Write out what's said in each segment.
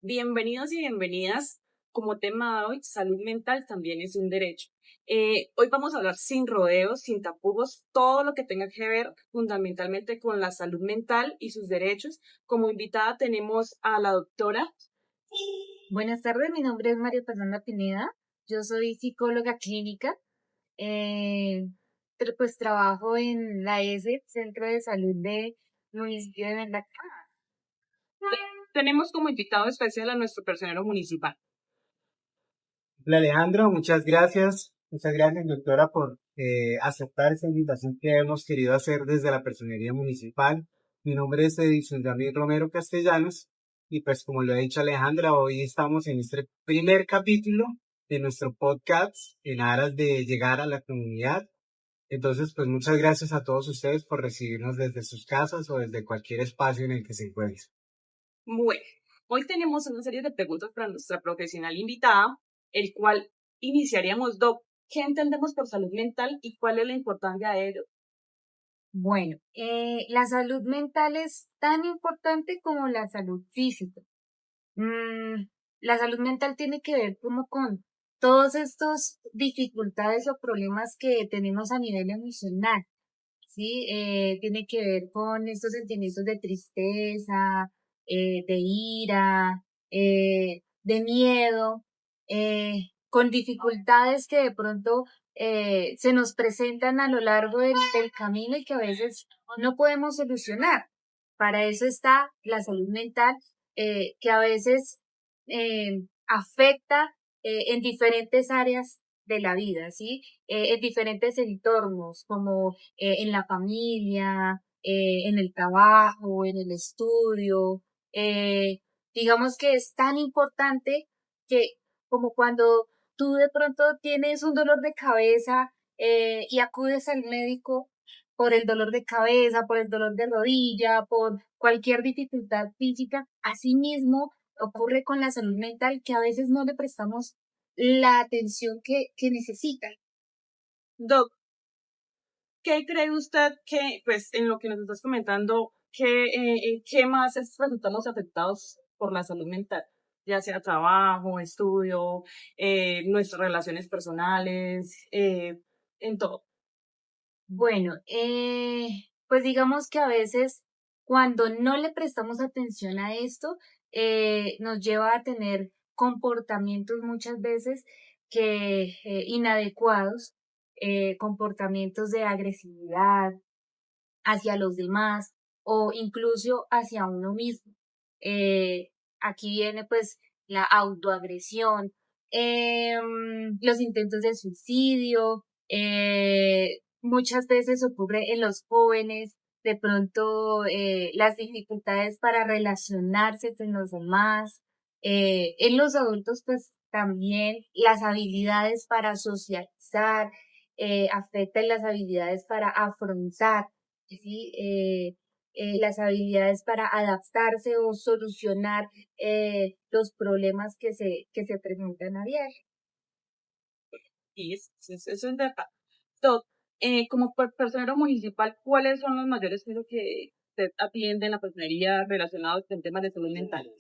Bienvenidos y bienvenidas. Como tema de hoy, salud mental también es un derecho. Hoy vamos a hablar sin rodeos, sin tapujos, todo lo que tenga que ver fundamentalmente con la salud mental y sus derechos. Como invitada tenemos a la doctora. Buenas tardes, mi nombre es María Fernanda Pineda, yo soy psicóloga clínica, pues trabajo en la ESE, Centro de Salud de Municipio de Vendaca. Tenemos como invitado especial a nuestro personero municipal. Hola Alejandro, muchas gracias. Muchas gracias, doctora, por aceptar esta invitación que hemos querido hacer desde la Personería Municipal. Mi nombre es Edison David Romero Castellanos y pues como lo ha dicho Alejandra, hoy estamos en este primer capítulo de nuestro podcast en aras de llegar a la comunidad. Entonces, pues muchas gracias a todos ustedes por recibirnos desde sus casas o desde cualquier espacio en el que se encuentren. Bueno, hoy tenemos una serie de preguntas para nuestra profesional invitada, el cual iniciaríamos, Doc. ¿Qué entendemos por salud mental y cuál es la importancia de ello? Bueno, la salud mental es tan importante como la salud física. La salud mental tiene que ver como con todos estos dificultades o problemas que tenemos a nivel emocional. ¿Sí? Tiene que ver con estos sentimientos de tristeza, de ira, de miedo, con dificultades que de pronto se nos presentan a lo largo del camino y que a veces no podemos solucionar. Para eso está la salud mental, que a veces afecta en diferentes áreas de la vida, ¿sí? En diferentes entornos, como en la familia, en el trabajo, en el estudio. Digamos que es tan importante que como cuando tú de pronto tienes un dolor de cabeza y acudes al médico por el dolor de cabeza, por el dolor de rodilla, por cualquier dificultad física, asimismo ocurre con la salud mental que a veces no le prestamos la atención que necesitan. Doc, ¿qué cree usted que, pues, en lo que nos estás comentando, qué más resultamos afectados por la salud mental? Ya sea trabajo, estudio, nuestras relaciones personales, en todo. Bueno, pues digamos que a veces cuando no le prestamos atención a esto, nos lleva a tener comportamientos muchas veces que inadecuados, comportamientos de agresividad, hacia los demás o incluso hacia uno mismo. Aquí viene pues la autoagresión, los intentos de suicidio, muchas veces ocurre en los jóvenes, de pronto las dificultades para relacionarse con los demás, en los adultos pues también las habilidades para socializar, afectan las habilidades para afrontar, ¿sí? Las habilidades para adaptarse o solucionar los problemas que se presentan a diario. Y eso es verdad. Doc, como personero municipal, ¿cuáles son los mayores casos que usted atiende en la personería relacionados con temas de salud mental?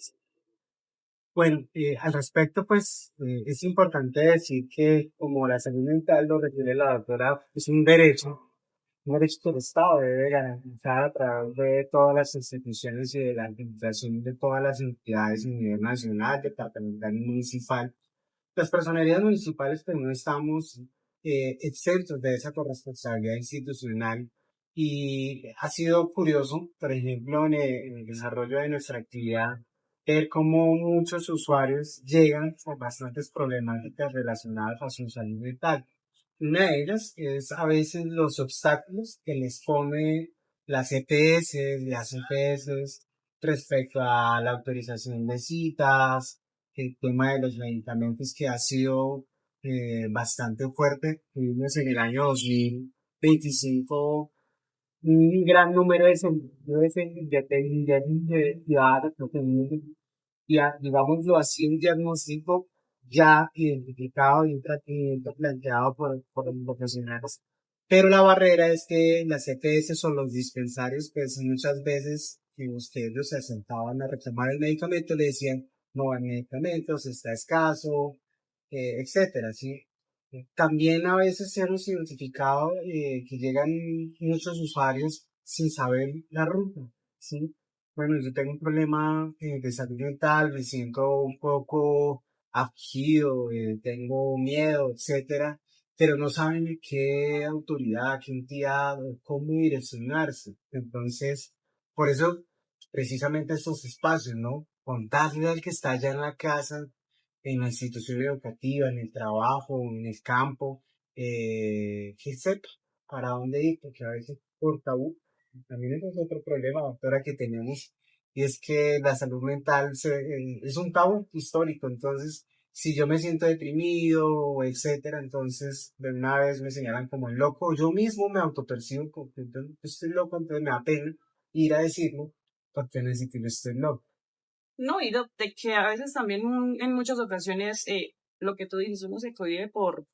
Bueno, al respecto, pues es importante decir que como la salud mental lo refiere la doctora, es un derecho que el Estado debe garantizar a través de todas las instituciones y de la administración de todas las entidades a nivel nacional, departamental y municipal. Las personerías municipales pues no estamos exentos de esa corresponsabilidad institucional y ha sido curioso, por ejemplo, en el desarrollo de nuestra actividad, ver cómo muchos usuarios llegan con bastantes problemáticas relacionadas a su salud mental. Una de ellas es a veces los obstáculos que les pone las EPS respecto a la autorización de citas, el tema de los medicamentos que ha sido bastante fuerte. Tuvimos en el año 2025 un gran número de solicitudes de ciudadanos que tenían, ya, digámoslo así, un diagnóstico ya identificado y un tratamiento planteado por los profesionales. Pero la barrera es que las EPS o los dispensarios, pues muchas veces que ellos se sentaban a reclamar el medicamento, le decían, no hay medicamentos, está escaso, etcétera, ¿sí? También a veces hemos identificado que llegan muchos usuarios sin saber la ruta, ¿sí? Bueno, yo tengo un problema de salud mental, me siento un poco afligido, tengo miedo, etcétera, pero no saben qué autoridad, qué entidad, o cómo direccionarse. Entonces, por eso, precisamente estos espacios, ¿no? Contarle al que está allá en la casa, en la institución educativa, en el trabajo, en el campo, que sepa para dónde ir, porque a veces por tabú, también ese es otro problema, doctora, que tenemos, y es que la salud mental es un tabú histórico, entonces, si yo me siento deprimido, etcétera, entonces de una vez me señalan como el loco, yo mismo me autopercibo como que entonces, estoy loco, entonces me da pena ir a decirlo, porque necesito que estoy loco. No, y de que a veces también en muchas ocasiones lo que tú dices, uno se cohíbe por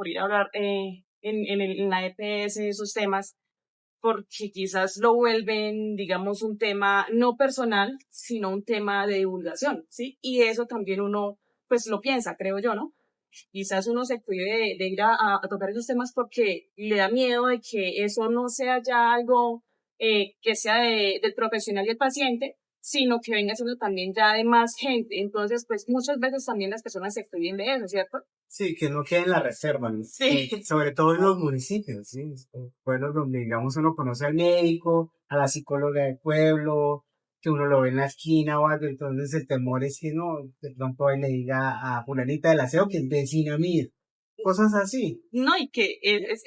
ir a hablar en la EPS esos temas, porque quizás lo vuelven, digamos, un tema no personal, sino un tema de divulgación, ¿sí? Y eso también uno, pues lo piensa, creo yo, ¿no? Quizás uno se cuide de ir a tocar esos temas porque le da miedo de que eso no sea ya algo que sea del profesional y el paciente, sino que venga siendo también ya de más gente. Entonces, pues muchas veces también las personas se cuiden de eso, ¿cierto? Sí, que no quede en la reserva, ¿no? Sí. Sobre todo en los municipios, ¿sí? Pueblos donde, digamos, uno conoce al médico, a la psicóloga del pueblo, que uno lo ve en la esquina o algo, entonces el temor es que no, de pronto él le diga a fulanita del aseo que es vecina mía, cosas así. No, y que es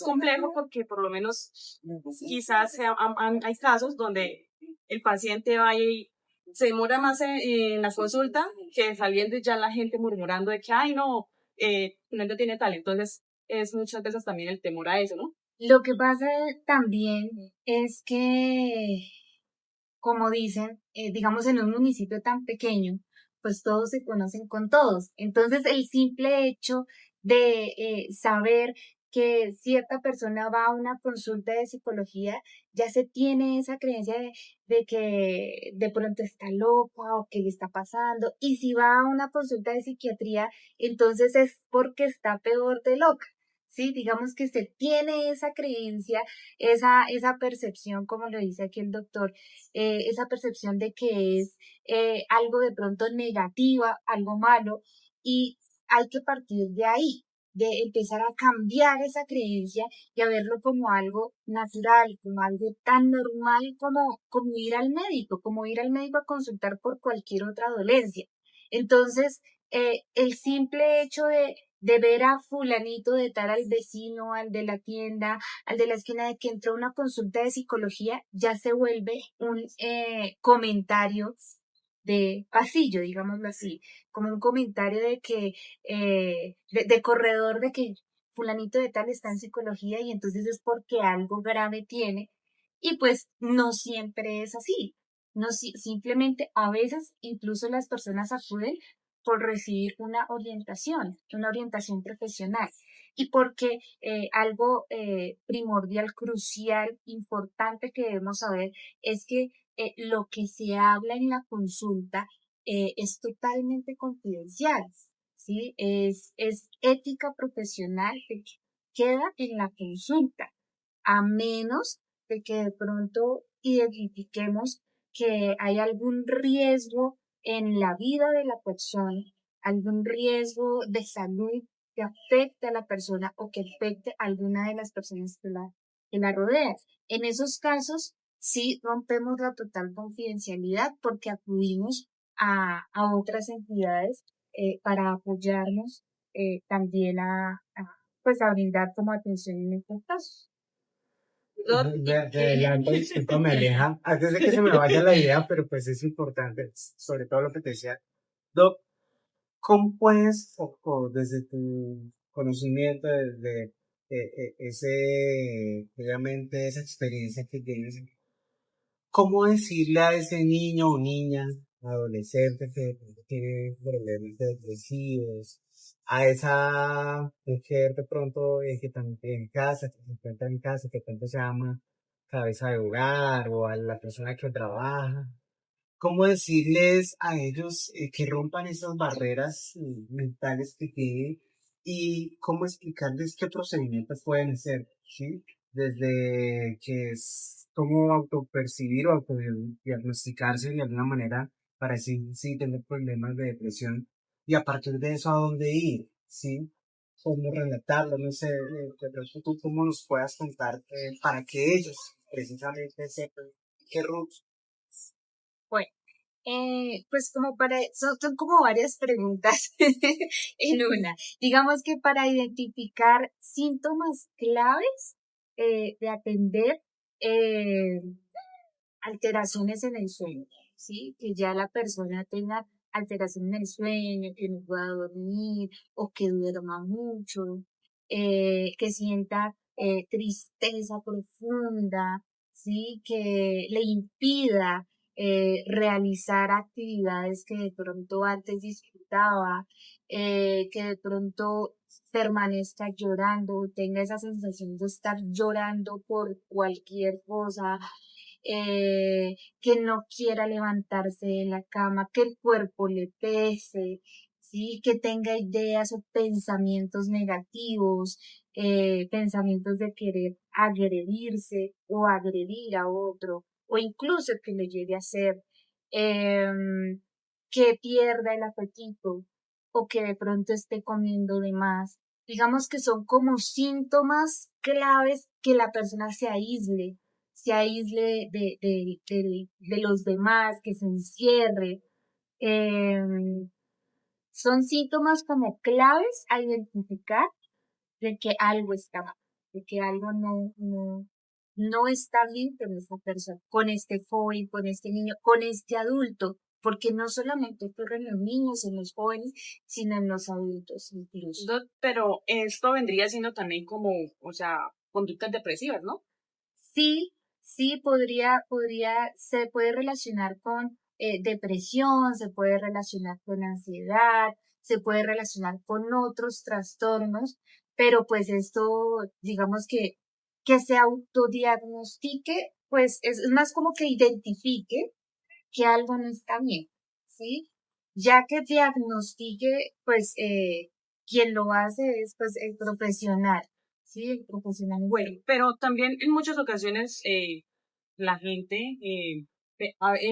complejo porque por lo menos quizás hay casos donde el paciente va y se demora más en la consulta que saliendo y ya la gente murmurando de que, ay, no, no tiene tal. Entonces, es muchas veces también el temor a eso, ¿no? Lo que pasa también es que, como dicen, digamos en un municipio tan pequeño, pues todos se conocen con todos. Entonces, el simple hecho de saber que cierta persona va a una consulta de psicología, ya se tiene esa creencia de que de pronto está loca o que le está pasando. Y si va a una consulta de psiquiatría, entonces es porque está peor de loca. Sí, digamos que se tiene esa creencia, esa percepción, como lo dice aquí el doctor, esa percepción de que es algo de pronto negativa, algo malo, y hay que partir de ahí, de empezar a cambiar esa creencia y a verlo como algo natural, como algo tan normal como ir al médico, como ir al médico a consultar por cualquier otra dolencia. Entonces, el simple hecho de ver a fulanito de tal al vecino, al de la tienda, al de la esquina de que entró a una consulta de psicología, ya se vuelve un comentario de pasillo, digámoslo así, como un comentario de que, de corredor de que fulanito de tal está en psicología y entonces es porque algo grave tiene. Y pues no siempre es así. No, simplemente a veces incluso las personas acuden por recibir una orientación profesional. Y porque algo primordial, crucial, importante que debemos saber es que lo que se habla en la consulta es totalmente confidencial, ¿sí? Es ética profesional que queda en la consulta, a menos de que de pronto identifiquemos que hay algún riesgo en la vida de la persona, algún riesgo de salud que afecte a la persona o que afecte a alguna de las personas que la rodean. En esos casos, sí rompemos la total confidencialidad porque acudimos a otras entidades para apoyarnos también pues a brindar como atención en estos casos. Doctor, De adelanto, discúlpame, Aleja, antes de que se me vaya la idea, pero pues es importante, sobre todo lo que te decía. Doc, ¿cómo puedes, o desde tu conocimiento, desde obviamente, esa experiencia que tienes, cómo decirle a ese niño o niña, adolescente que tiene problemas depresivos, a esa mujer de pronto que también en casa, que se encuentra en casa, que de pronto se llama cabeza de hogar, o a la persona que trabaja? cómo decirles a ellos que rompan esas barreras mentales que tienen y cómo explicarles qué procedimientos pueden hacer, ¿sí? Desde que es cómo autopercibir o autodiagnosticarse de alguna manera para decir sí tener problemas de depresión y a partir de eso a dónde ir, ¿sí? Cómo relatarlo, no sé, de pronto tú cómo nos puedas contar para que ellos precisamente sepan qué ruta. Bueno, pues como son como varias preguntas en una. Digamos que para identificar síntomas claves de atender eh, alteraciones en el sueño, ¿sí? Que ya la persona tenga alteración en el sueño, que no pueda dormir o que duerma mucho, que sienta tristeza profunda, ¿sí? Que le impida realizar actividades que de pronto antes disfrutaba, que de pronto permanezca llorando, tenga esa sensación de estar llorando por cualquier cosa, que no quiera levantarse de la cama, que el cuerpo le pese, sí, que tenga ideas o pensamientos negativos, pensamientos de querer agredirse o agredir a otro, o incluso que le llegue a hacer, que pierda el apetito o que de pronto esté comiendo de más. Digamos que son como síntomas claves que la persona se aísle de los demás, que se encierre. Em, Son síntomas como claves a identificar de que algo está mal, de que algo no está bien con esta persona, con este joven, con este niño, con este adulto, porque no solamente ocurre en los niños, en los jóvenes, sino en los adultos incluso. Pero esto vendría siendo también como, o sea, conductas depresivas, ¿no? Sí, sí, se puede relacionar con depresión, se puede relacionar con ansiedad, se puede relacionar con otros trastornos, pero pues esto, digamos que se autodiagnostique, pues es más como que identifique que algo no está bien, ¿sí? Ya que diagnostique, pues quien lo hace es pues el profesional, ¿sí? El profesional en Bueno, salud. pero también en muchas ocasiones la gente,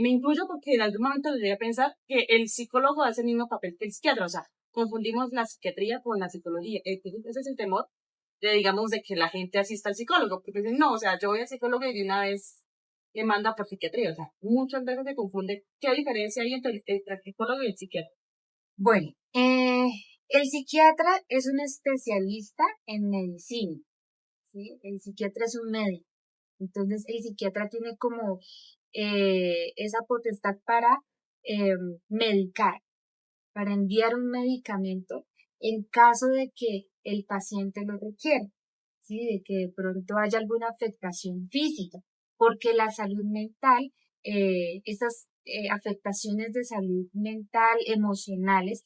me incluyo porque en algún momento llegué a pensar que el psicólogo hace el mismo papel que el psiquiatra, o sea, confundimos la psiquiatría con la psicología. Ese es el temor de, digamos, de que la gente asista al psicólogo, porque dicen, no, o sea, yo voy al psicólogo y de una vez me manda por psiquiatría, o sea, muchas veces se confunde qué diferencia hay entre el psicólogo y el psiquiatra. Bueno, el psiquiatra es un especialista en medicina, ¿sí? El psiquiatra es un médico. Entonces, el psiquiatra tiene como esa potestad para medicar, para enviar un medicamento en caso de que el paciente lo requiera, ¿sí? De que de pronto haya alguna afectación física, porque la salud mental, esas afectaciones de salud mental, emocionales,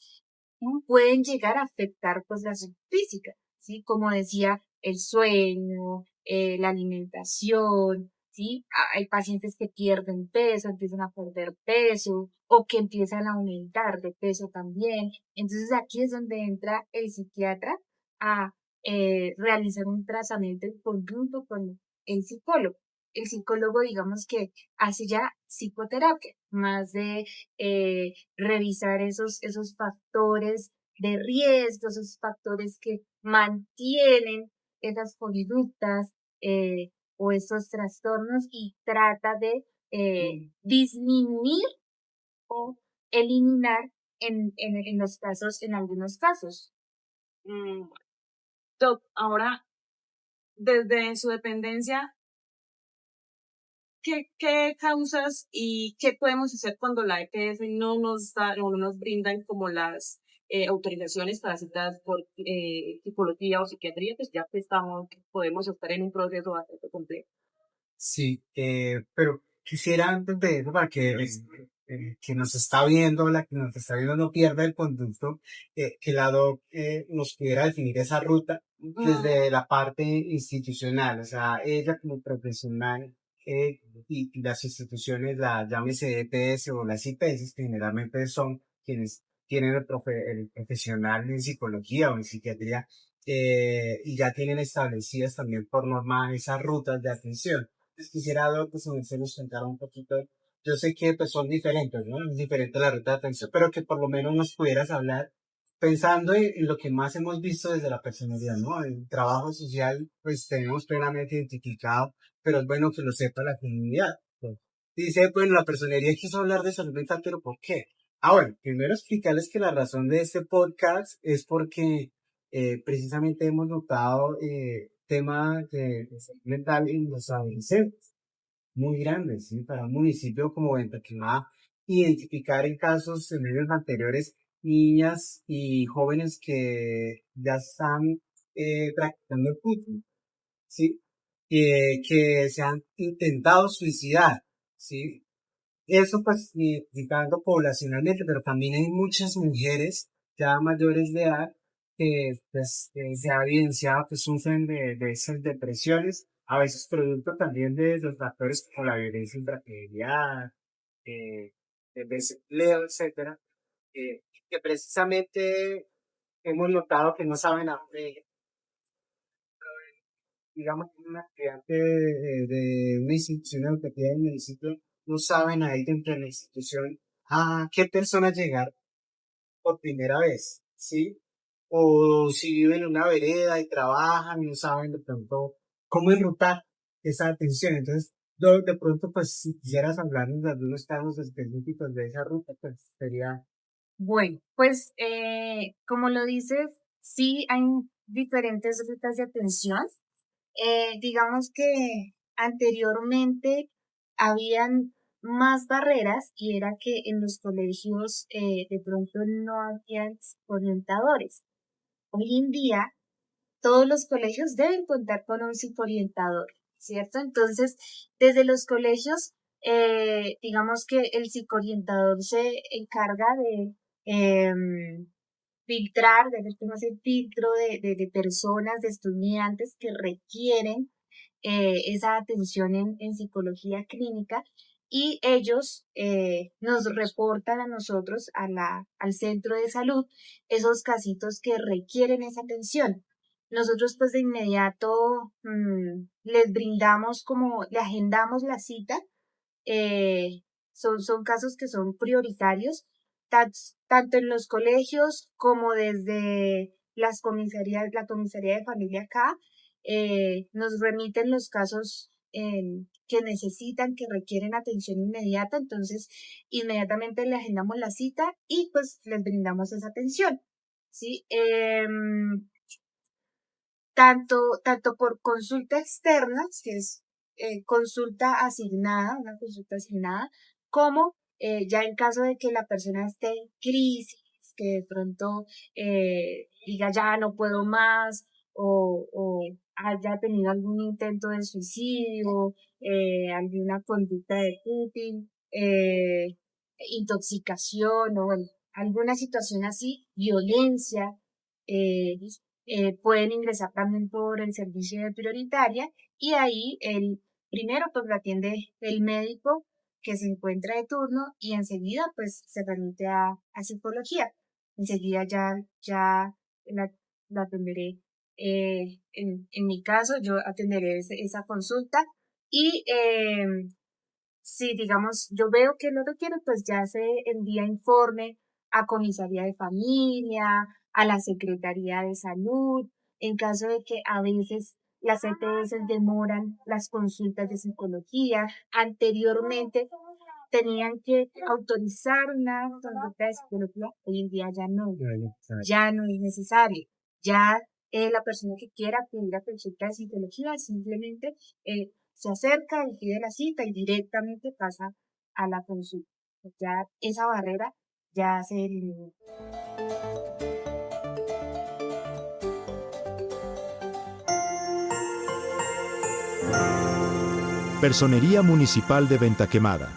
pueden llegar a afectar pues la salud física, ¿sí? Como decía, el sueño, la alimentación, ¿sí? Hay pacientes que pierden peso, empiezan a perder peso o que empiezan a aumentar de peso también. Entonces aquí es donde entra el psiquiatra a realizar un tratamiento en conjunto con el psicólogo. El psicólogo, digamos que hace ya psicoterapia, más de revisar esos factores de riesgo, esos factores que mantienen esas conductas o esos trastornos y trata de disminuir o eliminar en los casos, en algunos casos. Mm, Doc, ahora, desde su dependencia, ¿qué causas y qué podemos hacer cuando la EPS no nos da o no nos brindan como las autorizaciones para citas por psicología o psiquiatría? Pues ya que podemos estar en un proceso bastante complejo. Sí, pero quisiera antes de eso, para que que nos está viendo, la que nos está viendo no pierda el conducto, que la doc nos pudiera definir esa ruta Mm, desde la parte institucional, o sea, ella como profesional, y las instituciones, llámese EPS o las IPS, que generalmente son quienes tienen el profesional en psicología o en psiquiatría, y ya tienen establecidas también por norma esas rutas de atención. Entonces quisiera, pues, si nos contara un poquito. Yo sé que pues son diferentes, ¿no? Es diferente la ruta de atención, pero que por lo menos nos pudieras hablar pensando en lo que más hemos visto desde la personalidad, ¿no? El trabajo social, pues tenemos plenamente identificado, pero es bueno que lo sepa la comunidad. Pues, dice, bueno, la personalidad quiso hablar de salud mental, pero ¿por qué? Ah, bueno, primero explicarles que la razón de este podcast es porque precisamente hemos notado temas de salud mental en los adolescentes muy grandes, ¿sí? Para un municipio como Venta Quemada, identificar en casos en años anteriores niñas y jóvenes que ya están practicando el fútbol, ¿sí? Que se han intentado suicidar, ¿sí? Eso pues identificando poblacionalmente, pero también hay muchas mujeres ya mayores de edad que pues se ha evidenciado que sufren de esas depresiones, a veces producto también de los factores como la violencia intrafamiliar, eh, el desempleo, etcétera, que precisamente hemos notado que no saben digamos, un estudiante de una institución educativa del municipio, no saben ahí dentro de la institución a qué personas llegar por primera vez, ¿sí? O si viven en una vereda y trabajan y no saben de pronto cómo enrutar esa atención. Entonces, yo de pronto, pues, si quisieras hablarnos de algunos casos específicos de esa ruta, pues sería... Bueno, pues como lo dices, sí hay diferentes rutas de atención. Digamos que anteriormente habían más barreras y era que en los colegios de pronto no habían orientadores. Hoy en día todos los colegios deben contar con un psicoorientador, ¿cierto? Entonces, desde los colegios, digamos que el psicoorientador se encarga de filtrar, de hacer como ese filtro de personas, de estudiantes que requieren esa atención en psicología clínica y ellos nos reportan a nosotros, al centro de salud, esos casitos que requieren esa atención. Nosotros pues de inmediato les brindamos como, le agendamos la cita, son casos que son prioritarios, tanto en los colegios como desde las comisarías, la comisaría de familia acá, nos remiten los casos que necesitan, que requieren atención inmediata, entonces inmediatamente le agendamos la cita y pues les brindamos esa atención, ¿sí? Tanto por consulta externa, que es una consulta asignada, como ya en caso de que la persona esté en crisis, que de pronto diga ya no puedo más, o haya tenido algún intento de suicidio, alguna conducta de Putin, intoxicación o bueno, alguna situación así, violencia, eh, pueden ingresar también por el servicio de prioritaria y ahí el primero pues lo atiende el médico que se encuentra de turno y enseguida pues se remite a psicología. Enseguida ya la, la atenderé. En mi caso yo atenderé esa consulta y si, digamos, yo veo que no requiere, pues ya se envía informe a comisaría de familia, a la Secretaría de Salud, en caso de que a veces las EPS demoran las consultas de psicología. Anteriormente tenían que autorizar una consulta de psicología, hoy en día ya no es necesario. Ya la persona que quiera pedir la consulta de psicología simplemente se acerca y pide la cita y directamente pasa a la consulta. Ya esa barrera ya se eliminó. Personería Municipal de Venta Quemada.